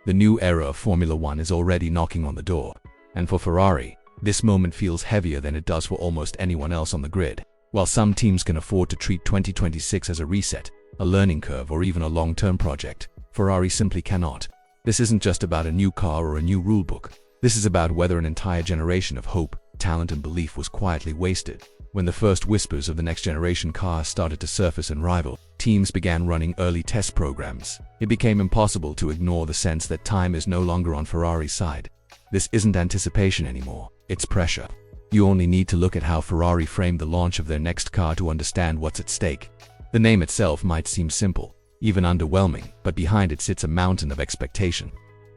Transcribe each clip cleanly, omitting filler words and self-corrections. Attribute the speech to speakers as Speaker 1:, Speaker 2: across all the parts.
Speaker 1: The new era of Formula One is already knocking on the door. And for Ferrari, this moment feels heavier than it does for almost anyone else on the grid. While some teams can afford to treat 2026 as a reset, a learning curve, or even a long-term project, Ferrari simply cannot. This isn't just about a new car or a new rulebook. This is about whether an entire generation of hope, talent, and belief was quietly wasted. When the first whispers of the next-generation car started to surface and rival, teams began running early test programs. It became impossible to ignore the sense that time is no longer on Ferrari's side. This isn't anticipation anymore, it's pressure. You only need to look at how Ferrari framed the launch of their next car to understand what's at stake. The name itself might seem simple, even underwhelming, but behind it sits a mountain of expectation.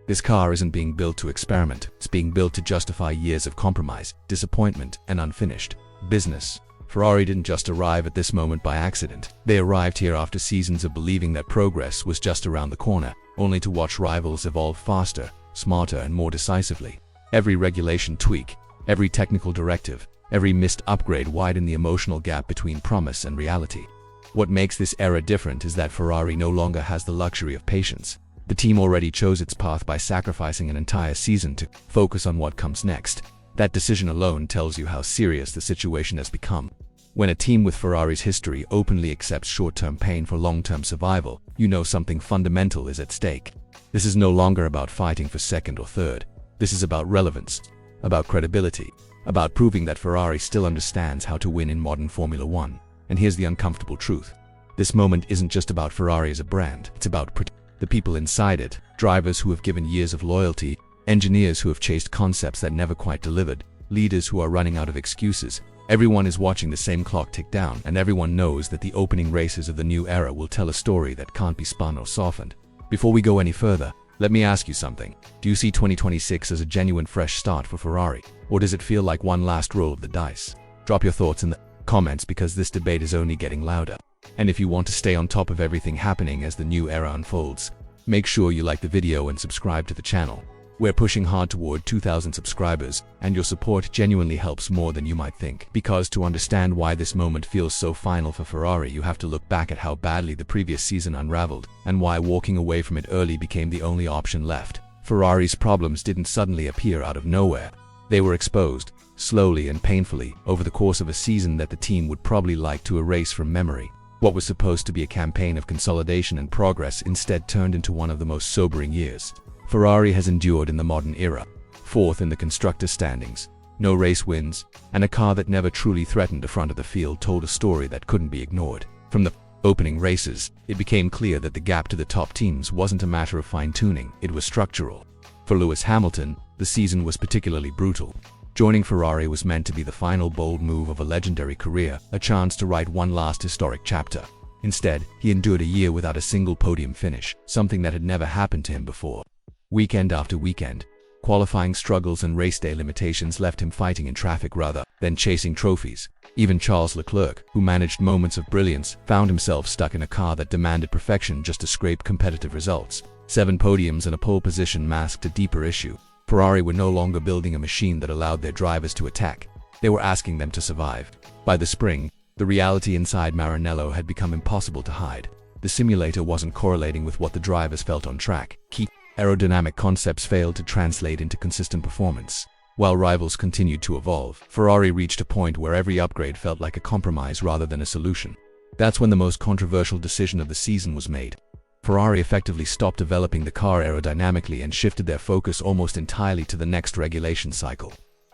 Speaker 1: This car isn't being built to experiment, it's being built to justify years of compromise, disappointment, and unfinished business. Ferrari didn't just arrive at this moment by accident. They arrived here after seasons of believing that progress was just around the corner, only to watch rivals evolve faster, smarter, and more decisively. Every regulation tweak, every technical directive, every missed upgrade widened the emotional gap between promise and reality. What makes this era different is that Ferrari no longer has the luxury of patience. The team already chose its path by sacrificing an entire season to focus on what comes next. That decision alone tells you how serious the situation has become. When a team with Ferrari's history openly accepts short-term pain for long-term survival, you know something fundamental is at stake. This is no longer about fighting for second or third. This is about relevance, about credibility, about proving that Ferrari still understands how to win in modern Formula One. And here's the uncomfortable truth. This moment isn't just about Ferrari as a brand, it's about the people inside it, drivers who have given years of loyalty, engineers who have chased concepts that never quite delivered, leaders who are running out of excuses. Everyone is watching the same clock tick down, and everyone knows that the opening races of the new era will tell a story that can't be spun or softened. Before we go any further, let me ask you something. Do you see 2026 as a genuine fresh start for Ferrari, or does it feel like one last roll of the dice? Drop your thoughts in the comments, because this debate is only getting louder. And if you want to stay on top of everything happening as the new era unfolds, make sure you like the video and subscribe to the channel. We're pushing hard toward 2,000 subscribers, and your support genuinely helps more than you might think. Because to understand why this moment feels so final for Ferrari, you have to look back at how badly the previous season unraveled, and why walking away from it early became the only option left. Ferrari's problems didn't suddenly appear out of nowhere. They were exposed, slowly and painfully, over the course of a season that the team would probably like to erase from memory. What was supposed to be a campaign of consolidation and progress instead turned into one of the most sobering years. Ferrari has endured in the modern era, fourth in the constructors' standings, no race wins, and a car that never truly threatened the front of the field told a story that couldn't be ignored. From the opening races, it became clear that the gap to the top teams wasn't a matter of fine-tuning, it was structural. For Lewis Hamilton, the season was particularly brutal. Joining Ferrari was meant to be the final bold move of a legendary career, a chance to write one last historic chapter. Instead, he endured a year without a single podium finish, something that had never happened to him before. Weekend after weekend, qualifying struggles and race day limitations left him fighting in traffic rather than chasing trophies. Even Charles Leclerc, who managed moments of brilliance, found himself stuck in a car that demanded perfection just to scrape competitive results. 7 podiums and a pole position masked a deeper issue. Ferrari were no longer building a machine that allowed their drivers to attack. They were asking them to survive. By the spring, the reality inside Maranello had become impossible to hide. The simulator wasn't correlating with what the drivers felt on track. Key aerodynamic concepts failed to translate into consistent performance. While rivals continued to evolve, Ferrari reached a point where every upgrade felt like a compromise rather than a solution. That's when the most controversial decision of the season was made. Ferrari effectively stopped developing the car aerodynamically and shifted their focus almost entirely to the next regulation cycle.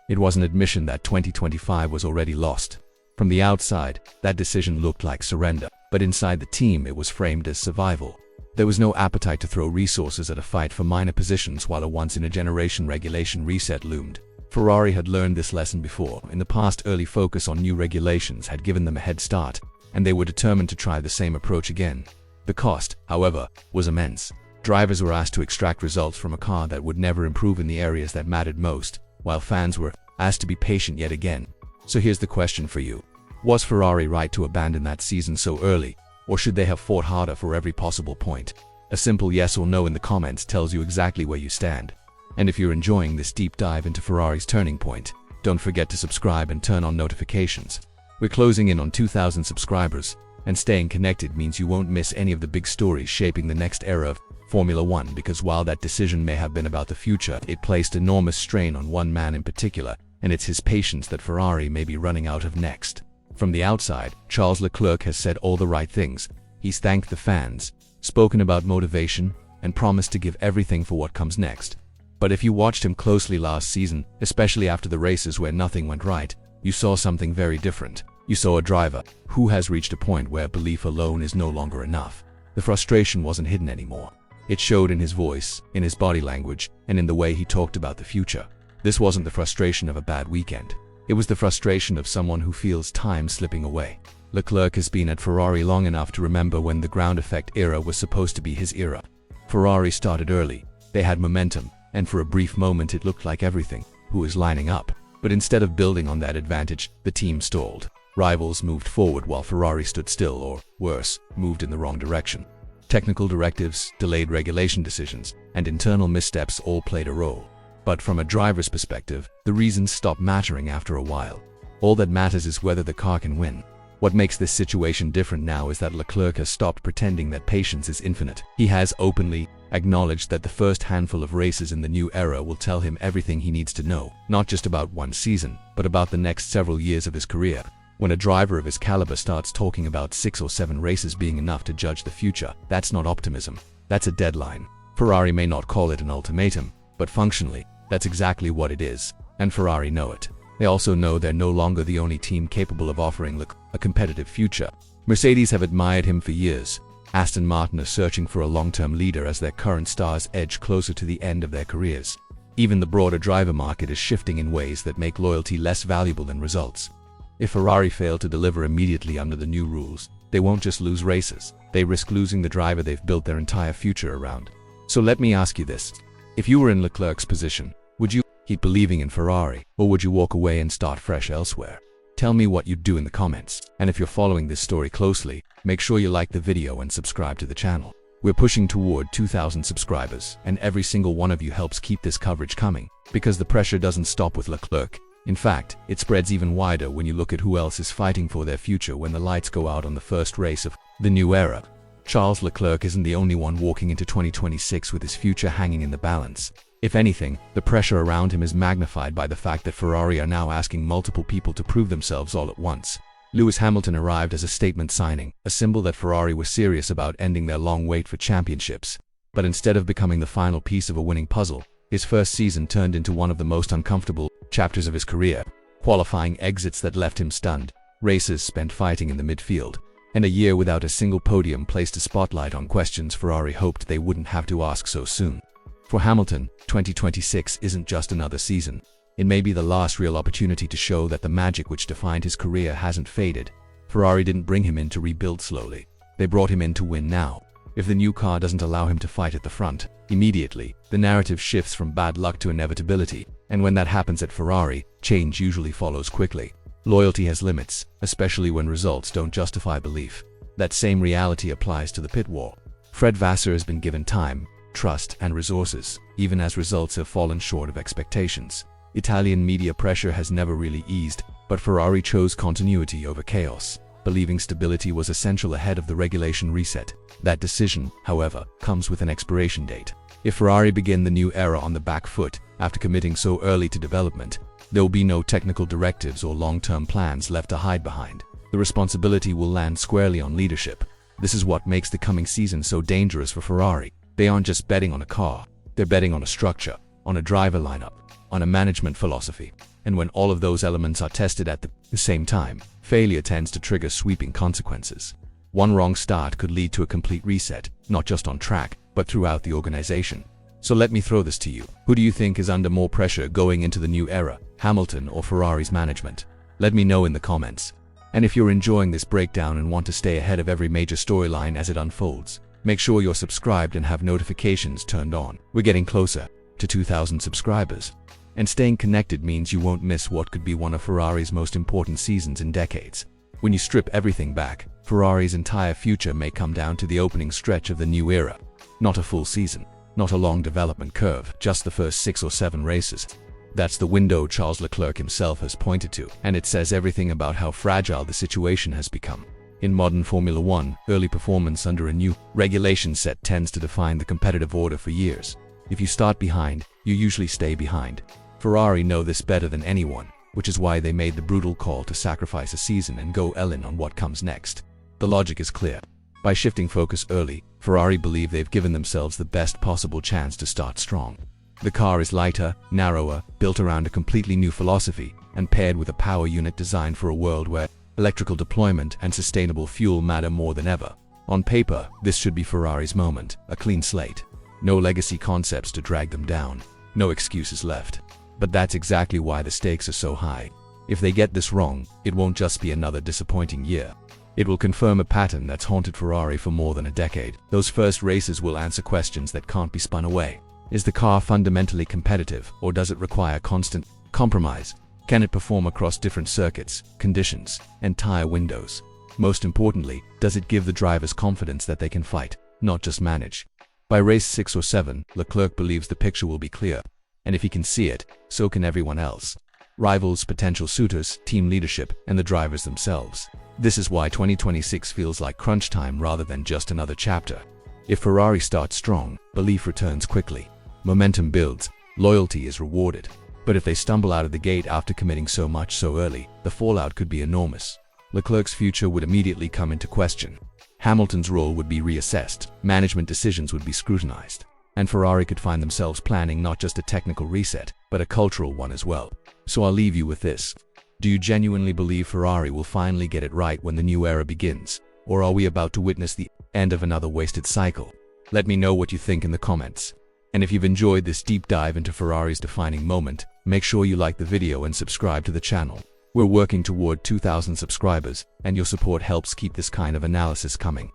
Speaker 1: It was an admission that 2025 was already lost. From the outside, that decision looked like surrender, but inside the team it was framed as survival. There was no appetite to throw resources at a fight for minor positions while a once-in-a-generation regulation reset loomed. Ferrari had learned this lesson before. In the past, early focus on new regulations had given them a head start, and they were determined to try the same approach again. The cost, however, was immense. Drivers were asked to extract results from a car that would never improve in the areas that mattered most, while fans were asked to be patient yet again. So here's the question for you. Was Ferrari right to abandon that season so early? Or should they have fought harder for every possible point? A simple yes or no in the comments tells you exactly where you stand. And if you're enjoying this deep dive into Ferrari's turning point, don't forget to subscribe and turn on notifications. We're closing in on 2,000 subscribers, and staying connected means you won't miss any of the big stories shaping the next era of Formula One, because while that decision may have been about the future, it placed enormous strain on one man in particular, and it's his patience that Ferrari may be running out of next. From the outside, Charles Leclerc has said all the right things. He's thanked the fans, spoken about motivation, and promised to give everything for what comes next. But if you watched him closely last season, especially after the races where nothing went right, you saw something very different. You saw a driver who has reached a point where belief alone is no longer enough. The frustration wasn't hidden anymore. It showed in his voice, in his body language, and in the way he talked about the future. This wasn't the frustration of a bad weekend. It was the frustration of someone who feels time slipping away. Leclerc has been at Ferrari long enough to remember when the ground effect era was supposed to be his era. Ferrari started early, they had momentum, and for a brief moment it looked like everything was lining up. But instead of building on that advantage, the team stalled. Rivals moved forward while Ferrari stood still, or worse, moved in the wrong direction. Technical directives, delayed regulation decisions, and internal missteps all played a role. But from a driver's perspective, the reasons stop mattering after a while. All that matters is whether the car can win. What makes this situation different now is that Leclerc has stopped pretending that patience is infinite. He has openly acknowledged that the first handful of races in the new era will tell him everything he needs to know, not just about one season, but about the next several years of his career. When a driver of his caliber starts talking about 6 or 7 races being enough to judge the future, that's not optimism. That's a deadline. Ferrari may not call it an ultimatum, but functionally, that's exactly what it is, and Ferrari know it. They also know they're no longer the only team capable of offering a competitive future. Mercedes have admired him for years. Aston Martin are searching for a long-term leader as their current stars edge closer to the end of their careers. Even the broader driver market is shifting in ways that make loyalty less valuable than results. If Ferrari fail to deliver immediately under the new rules, they won't just lose races, they risk losing the driver they've built their entire future around. So let me ask you this. If you were in Leclerc's position, would you keep believing in Ferrari, or would you walk away and start fresh elsewhere? Tell me what you'd do in the comments. And if you're following this story closely, make sure you like the video and subscribe to the channel. We're pushing toward 2,000 subscribers, and every single one of you helps keep this coverage coming, because the pressure doesn't stop with Leclerc. In fact, it spreads even wider when you look at who else is fighting for their future when the lights go out on the first race of the new era. Charles Leclerc isn't the only one walking into 2026 with his future hanging in the balance. If anything, the pressure around him is magnified by the fact that Ferrari are now asking multiple people to prove themselves all at once. Lewis Hamilton arrived as a statement signing, a symbol that Ferrari was serious about ending their long wait for championships. But instead of becoming the final piece of a winning puzzle, his first season turned into one of the most uncomfortable chapters of his career. Qualifying exits that left him stunned, races spent fighting in the midfield, and a year without a single podium placed a spotlight on questions Ferrari hoped they wouldn't have to ask so soon. For Hamilton, 2026 isn't just another season. It may be the last real opportunity to show that the magic which defined his career hasn't faded. Ferrari didn't bring him in to rebuild slowly. They brought him in to win now. If the new car doesn't allow him to fight at the front, immediately, the narrative shifts from bad luck to inevitability. And when that happens at Ferrari, change usually follows quickly. Loyalty has limits, especially when results don't justify belief. That same reality applies to the pit wall. Fred Vasseur has been given time, trust, and resources, even as results have fallen short of expectations. Italian media pressure has never really eased, but Ferrari chose continuity over chaos, believing stability was essential ahead of the regulation reset. That decision, however, comes with an expiration date. If Ferrari begin the new era on the back foot, after committing so early to development, there will be no technical directives or long-term plans left to hide behind. The responsibility will land squarely on leadership. This is what makes the coming season so dangerous for Ferrari. They aren't just betting on a car, they're betting on a structure, on a driver lineup, on a management philosophy. And when all of those elements are tested at the same time, failure tends to trigger sweeping consequences. One wrong start could lead to a complete reset, not just on track, but throughout the organization. So let me throw this to you. Who do you think is under more pressure going into the new era, Hamilton or Ferrari's management? Let me know in the comments. And if you're enjoying this breakdown and want to stay ahead of every major storyline as it unfolds, make sure you're subscribed and have notifications turned on. We're getting closer to 2,000 subscribers. And staying connected means you won't miss what could be one of Ferrari's most important seasons in decades. When you strip everything back, Ferrari's entire future may come down to the opening stretch of the new era. Not a full season, not a long development curve, just the first 6 or 7 races. That's the window Charles Leclerc himself has pointed to, and it says everything about how fragile the situation has become. In modern Formula One, early performance under a new regulation set tends to define the competitive order for years. If you start behind, you usually stay behind. Ferrari know this better than anyone, which is why they made the brutal call to sacrifice a season and go all in on what comes next. The logic is clear. By shifting focus early, Ferrari believe they've given themselves the best possible chance to start strong. The car is lighter, narrower, built around a completely new philosophy, and paired with a power unit designed for a world where electrical deployment and sustainable fuel matter more than ever. On paper, this should be Ferrari's moment, a clean slate. No legacy concepts to drag them down. No excuses left. But that's exactly why the stakes are so high. If they get this wrong, it won't just be another disappointing year. It will confirm a pattern that's haunted Ferrari for more than a decade. Those first races will answer questions that can't be spun away. Is the car fundamentally competitive, or does it require constant compromise? Can it perform across different circuits, conditions, and tire windows? Most importantly, does it give the drivers confidence that they can fight, not just manage? By race 6 or 7, Leclerc believes the picture will be clear. And if he can see it, so can everyone else. Rivals, potential suitors, team leadership, and the drivers themselves. This is why 2026 feels like crunch time rather than just another chapter. If Ferrari starts strong, belief returns quickly. Momentum builds, loyalty is rewarded. But if they stumble out of the gate after committing so much so early, the fallout could be enormous. Leclerc's future would immediately come into question. Hamilton's role would be reassessed, management decisions would be scrutinized, and Ferrari could find themselves planning not just a technical reset, but a cultural one as well. So I'll leave you with this. Do you genuinely believe Ferrari will finally get it right when the new era begins? Or are we about to witness the end of another wasted cycle? Let me know what you think in the comments. And if you've enjoyed this deep dive into Ferrari's defining moment, make sure you like the video and subscribe to the channel. We're working toward 2,000 subscribers, and your support helps keep this kind of analysis coming.